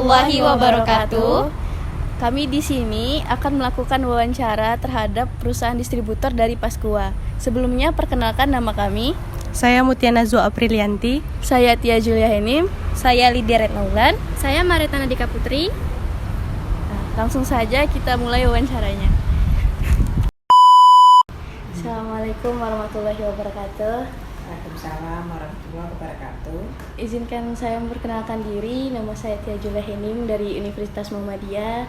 warahmatullahi wabarakatuh. Kami di sini akan melakukan wawancara terhadap perusahaan distributor dari Pasqua. Sebelumnya perkenalkan nama kami. Saya Mutia Nazwa Aprilianti. Saya Tia Julia Henim. Saya Lydia Retnaulan. Saya Maritana Dika Putri. Langsung saja kita mulai wawancaranya. Assalamualaikum warahmatullahi wabarakatuh. Waalaikumsalam warahmatullahi wabarakatuh. Izinkan saya memperkenalkan diri. Nama saya Tia Julia Henim dari Universitas Muhammadiyah.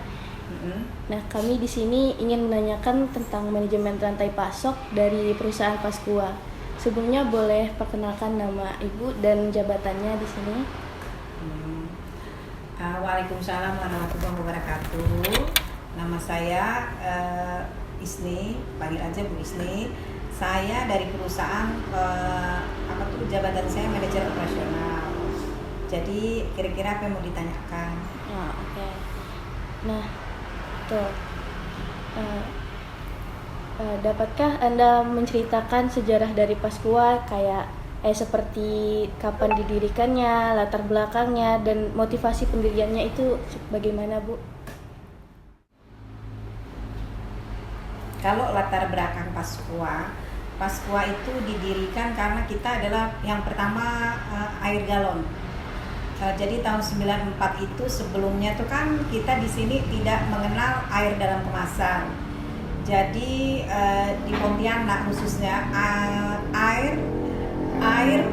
Nah, kami di sini ingin menanyakan tentang manajemen rantai pasok dari perusahaan Pasqua. Sebelumnya boleh perkenalkan nama Ibu dan jabatannya di sini. Waalaikumsalam warahmatullahi wabarakatuh. Nama saya Isni, panggil aja Bu Isni. Saya dari perusahaan jabatan saya manajer operasional. Jadi kira-kira apa yang mau ditanyakan? Oke. Nah, tuh. Dapatkah Anda menceritakan sejarah dari Pasqua kayak seperti kapan didirikannya, latar belakangnya, dan motivasi pendiriannya itu bagaimana, Bu? Kalau latar belakang Pasqua itu didirikan karena kita adalah yang pertama air galon. Jadi tahun 94 itu sebelumnya tuh kan kita di sini tidak mengenal air dalam kemasan. Jadi di Pontianak khususnya air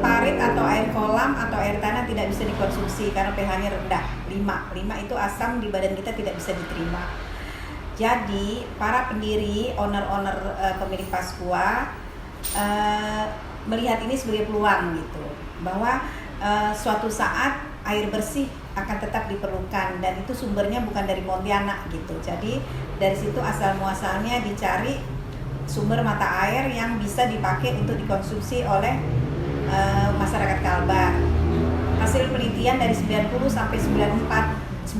parit atau air kolam atau air tanah tidak bisa dikonsumsi karena pH-nya rendah, 5 itu asam di badan kita tidak bisa diterima. Jadi para pendiri, owner pemilik Pasqua melihat ini sebagai peluang gitu, bahwa suatu saat air bersih akan tetap diperlukan dan itu sumbernya bukan dari Pontianak gitu. Jadi dari situ asal muasalnya dicari sumber mata air yang bisa dipakai untuk dikonsumsi oleh masyarakat Kalbar. Hasil penelitian dari 90 sampai 92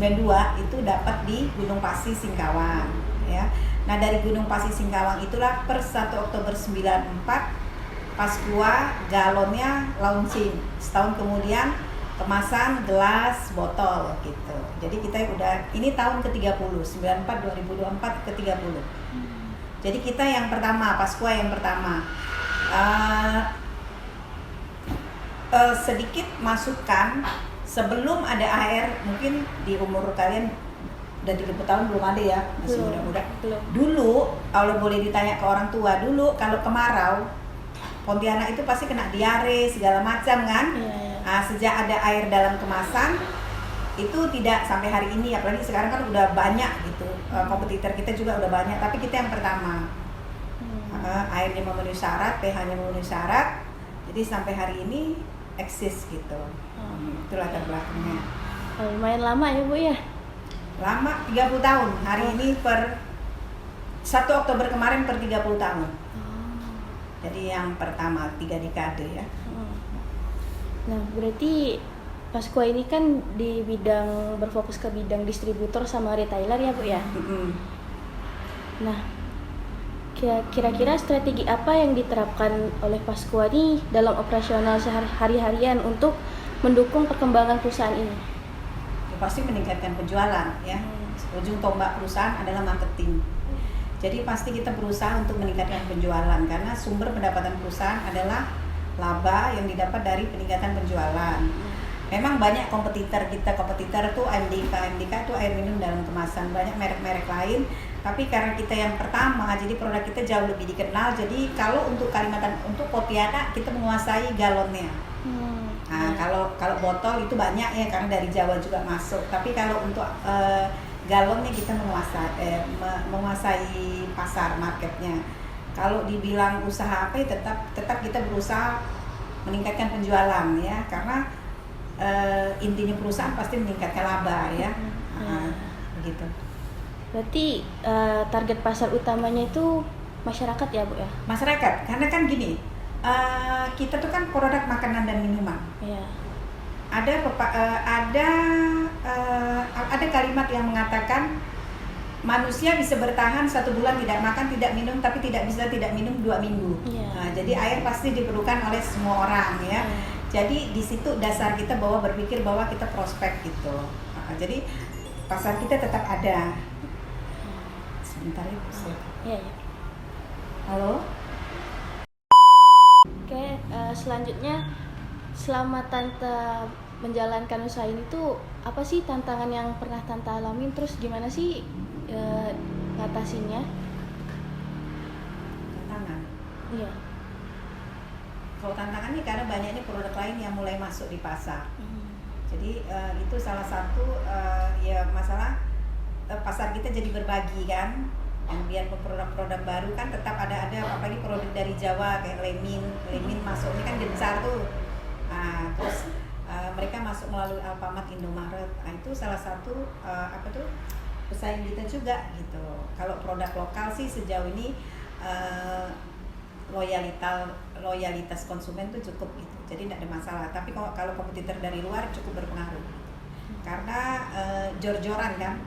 itu dapat di Gunung Pasi Singkawang ya. Nah, dari Gunung Pasi Singkawang itulah per 1 Oktober 94 Pasqua galonnya launching. Setahun kemudian kemasan gelas, botol gitu. Jadi kita udah ini tahun ke-30, 94 2024 ke-30. Jadi kita yang pertama, Pasqua yang pertama. Sedikit masukan, sebelum ada air, mungkin di umur kalian udah 30 tahun belum ada ya, masih muda-muda. Dulu kalau boleh ditanya ke orang tua, dulu kalau kemarau Pontianak itu pasti kena diare segala macam kan. Nah, sejak ada air dalam kemasan itu tidak sampai hari ini, apalagi sekarang kan udah banyak gitu, kompetitor kita juga udah banyak, tapi kita yang pertama. Airnya memenuhi syarat, pH-nya memenuhi syarat, jadi sampai hari ini eksis gitu. Itu latar belakangnya. Lumayan lama ya, Bu ya? Lama, 30 tahun. Hari ini per 1 Oktober kemarin per 30 tahun. Jadi yang pertama 3 dekade ya. Nah, berarti Pasqua ini kan di bidang berfokus ke bidang distributor sama retailer ya, Bu ya? Nah, kira-kira strategi apa yang diterapkan oleh Pasqua ini dalam operasional sehari-harian untuk mendukung perkembangan perusahaan ini? Ya, pasti meningkatkan penjualan ya. Ujung tombak perusahaan adalah marketing. Jadi pasti kita berusaha untuk meningkatkan penjualan karena sumber pendapatan perusahaan adalah laba yang didapat dari peningkatan penjualan. Memang banyak kompetitor tuh MDK itu air minum dalam kemasan, banyak merek-merek lain. Tapi karena kita yang pertama, jadi produk kita jauh lebih dikenal. Jadi kalau untuk Kalimantan, untuk Pontianak kita menguasai galonnya. Nah, kalau botol itu banyak ya karena dari Jawa juga masuk. Tapi kalau untuk galonnya kita menguasai pasar marketnya. Kalau dibilang usaha apa ya tetap kita berusaha meningkatkan penjualan ya, karena intinya perusahaan pasti meningkatkan laba ya. Begitu. Berarti target pasar utamanya itu masyarakat ya, Bu ya? Masyarakat, karena kan gini, kita tuh kan produk makanan dan minuman. Iya. Ada kalimat yang mengatakan manusia bisa bertahan 1 bulan tidak makan, tidak minum, tapi tidak bisa tidak minum 2 minggu. Nah, jadi air pasti diperlukan oleh semua orang ya. Jadi di situ dasar kita bahwa berpikir bahwa kita prospek gitu. Jadi pasar kita tetap ada. Sebentar ya, Bu. Iya, iya. Halo. Oke, selanjutnya selama Tante menjalankan usaha ini tuh apa sih tantangan yang pernah Tante alamin, terus gimana sih ngatasinnya? Tantangan. Iya. Kalau tantangannya karena banyaknya produk lain yang mulai masuk di pasar. Jadi itu salah satu ya masalah pasar kita jadi berbagi kan. Dan biar produk-produk baru kan tetap ada apalagi produk dari Jawa kayak Lemin masuknya kan dia besar tuh. Terus mereka masuk melalui Alfamart, Indomaret. Itu salah satu pesaing kita juga gitu. Kalau produk lokal sih sejauh ini loyalitas konsumen tuh cukup gitu. Jadi tidak ada masalah. Tapi kalau kompetitor dari luar cukup berpengaruh. Karena jor-joran kan.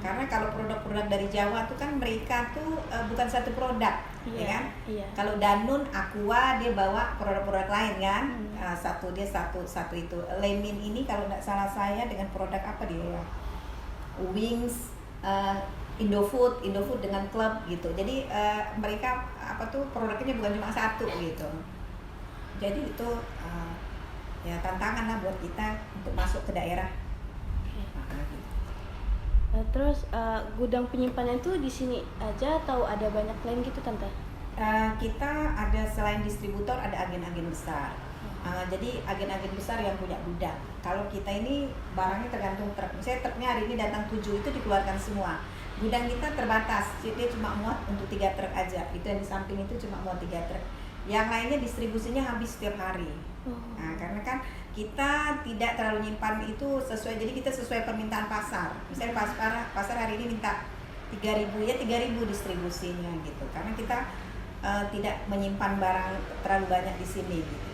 Karena kalau produk-produk dari Jawa tuh kan mereka tuh bukan satu produk, ya kan? Iya. Kalau Danun, Aqua dia bawa produk-produk lain kan? Satu itu. Lemin ini kalau nggak salah saya dengan produk apa dia ya? Wings, Indofood dengan klub gitu. Jadi mereka produknya bukan cuma satu gitu. Jadi itu ya tantangan lah buat kita untuk masuk ke daerah. Terus gudang penyimpanan itu di sini aja atau ada banyak lain gitu Tante? Kita ada selain distributor ada agen-agen besar. Jadi agen-agen besar yang punya gudang. Kalau kita ini barangnya tergantung truk. Misalnya truknya hari ini datang 7 itu dikeluarkan semua. Gudang kita terbatas, jadi cuma muat untuk 3 truk aja. Itu yang di samping itu cuma muat 3 truk. Yang lainnya distribusinya habis setiap hari. Karena kan kita tidak terlalu nyimpan itu sesuai, jadi kita sesuai permintaan pasar. Misalnya pasar hari ini minta 3.000 ya 3.000 distribusinya gitu. Karena kita tidak menyimpan barang terlalu banyak di sini gitu.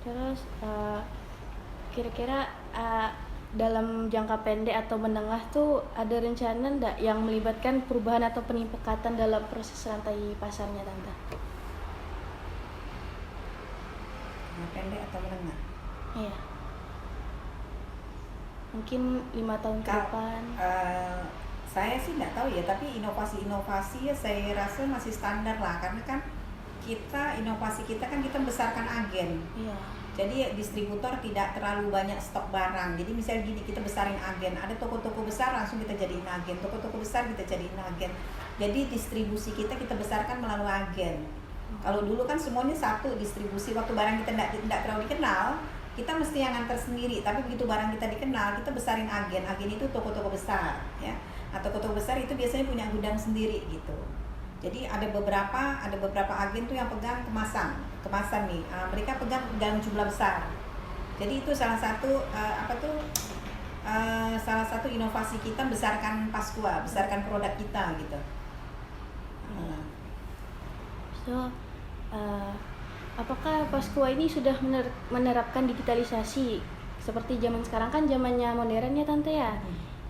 Terus kira-kira dalam jangka pendek atau menengah tuh ada rencana nggak yang melibatkan perubahan atau peningkatan dalam proses rantai pasarnya Tante? Jangka pendek atau menengah? Iya. Mungkin 5 tahun ke depan. Saya sih nggak tahu ya, tapi inovasi ya saya rasa masih standar lah, karena kan inovasi kita kan kita besarkan agen. Iya. Jadi distributor tidak terlalu banyak stok barang. Jadi misalnya gini, kita besarin agen. Ada toko-toko besar langsung kita jadiin agen. Toko-toko besar kita jadiin agen. Jadi distribusi kita besarkan melalui agen. Kalau dulu kan semuanya satu distribusi. Waktu barang kita tidak terlalu dikenal, kita mesti yang nganter sendiri. Tapi begitu barang kita dikenal, kita besarin agen. Agen itu toko-toko besar, ya. Nah, toko-toko besar itu biasanya punya gudang sendiri gitu. Jadi ada beberapa agen tuh yang pegang kemasan nih. Mereka pegang dalam jumlah besar. Jadi itu salah satu salah satu inovasi kita besarkan Pasqua, besarkan produk kita gitu. Apakah Pasqua ini sudah menerapkan digitalisasi seperti zaman sekarang kan zamannya modern ya Tante ya?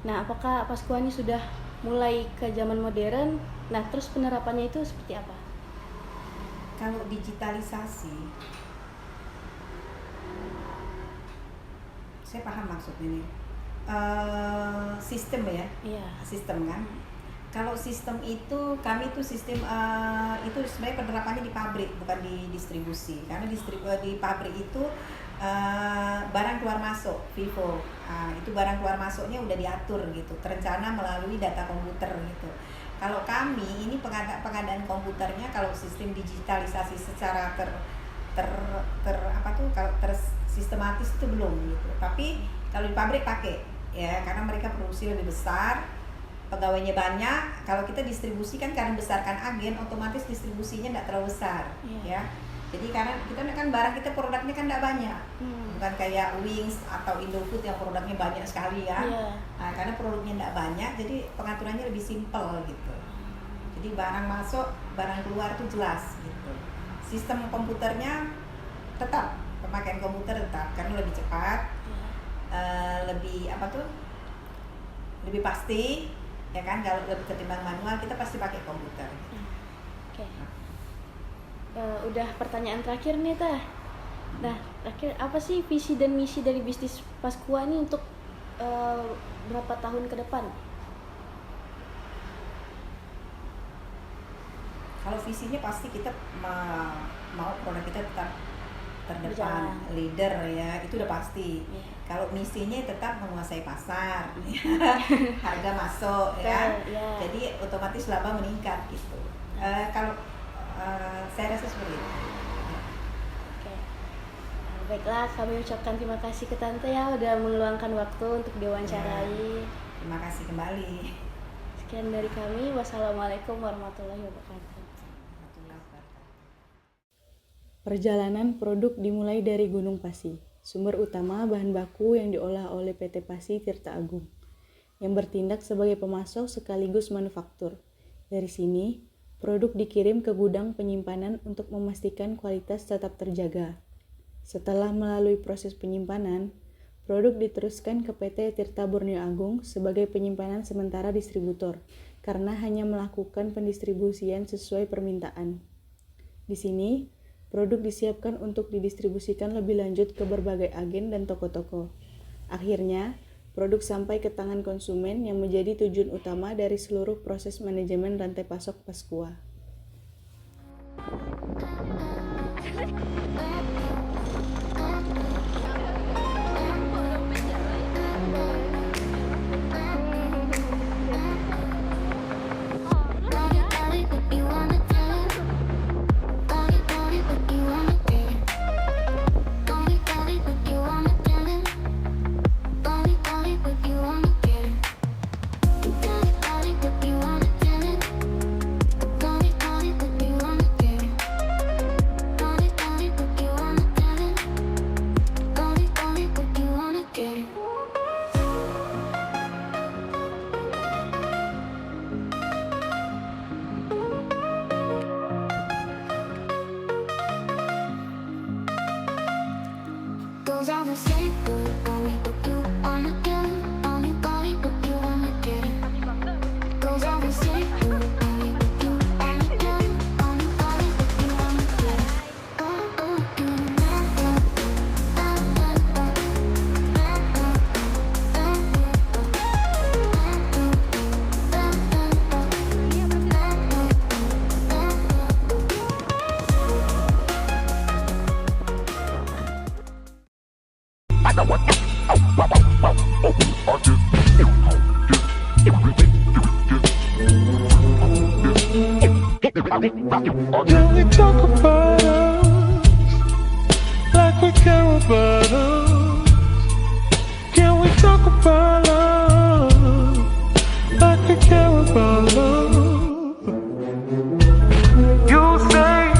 Nah, apakah Pasqua ini sudah mulai ke zaman modern? Nah, terus penerapannya itu seperti apa? Kalau digitalisasi, saya paham maksudnya nih. Sistem ya? Iya. Sistem kan? Kalau sistem itu, kami tuh sistem itu sebenarnya penerapannya di pabrik, bukan di distribusi. Karena di pabrik itu barang keluar masuk, FIFO. Itu barang keluar masuknya udah diatur gitu, terencana melalui data komputer gitu. Kalau kami ini pengadaan komputernya, kalau sistem digitalisasi secara sistematis itu belum gitu. Tapi kalau di pabrik pakai ya, karena mereka produksi lebih besar, pegawainya banyak. Kalau kita distribusi kan karena besarkan agen, otomatis distribusinya tidak terlalu besar, ya. Jadi karena kita kan barang kita produknya kan tidak banyak, bukan kayak Wings atau Indofood yang produknya banyak sekali ya. Nah, karena produknya tidak banyak, jadi pengaturannya lebih simpel gitu. Jadi barang masuk, barang keluar itu jelas gitu. Sistem komputernya tetap, pemakaian komputer tetap karena lebih cepat, lebih pasti, ya kan. Kalau lebih ketimbang manual, kita pasti pakai komputer. Oke. udah pertanyaan terakhir nih Teh. Nah, terakhir apa sih visi dan misi dari bisnis Pasqua ini untuk berapa tahun ke depan? Kalau visinya pasti kita mau produk kita tetap terdepan, Berjalan. leader ya, itu udah pasti. Iya. Kalau misinya tetap menguasai pasar, harga masuk ya, Betul, iya. jadi otomatis laba meningkat gitu. Kalau saya rasa seperti itu. Oke. Nah, baiklah, kami ucapkan terima kasih ke Tante ya udah meluangkan waktu untuk diwawancarai. Terima kasih kembali. Sekian dari kami. Wassalamualaikum warahmatullahi wabarakatuh. Perjalanan produk dimulai dari Gunung Pasi, sumber utama bahan baku yang diolah oleh PT Pasi Tirta Agung, yang bertindak sebagai pemasok sekaligus manufaktur. Dari sini, produk dikirim ke gudang penyimpanan untuk memastikan kualitas tetap terjaga. Setelah melalui proses penyimpanan, produk diteruskan ke PT Tirta Borneo Agung sebagai penyimpanan sementara distributor, karena hanya melakukan pendistribusian sesuai permintaan. Di sini, produk disiapkan untuk didistribusikan lebih lanjut ke berbagai agen dan toko-toko. Akhirnya, produk sampai ke tangan konsumen yang menjadi tujuan utama dari seluruh proses manajemen rantai pasok Pasqua. Goes on the same good, only what you wanna do, only body what you wanna do. Goes on the same good, only what you wanna do, only body what you wanna do. Oh, oh, do Can we talk about us like we care about us? Can we talk about love like we care about love? You say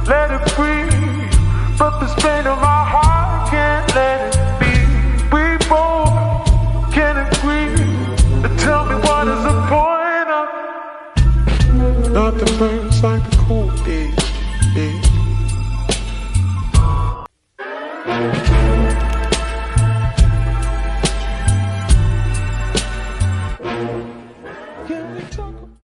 let it breathe, but this pain of my heart can't let it be. We both can agree. Tell me what is the point of nothing burns like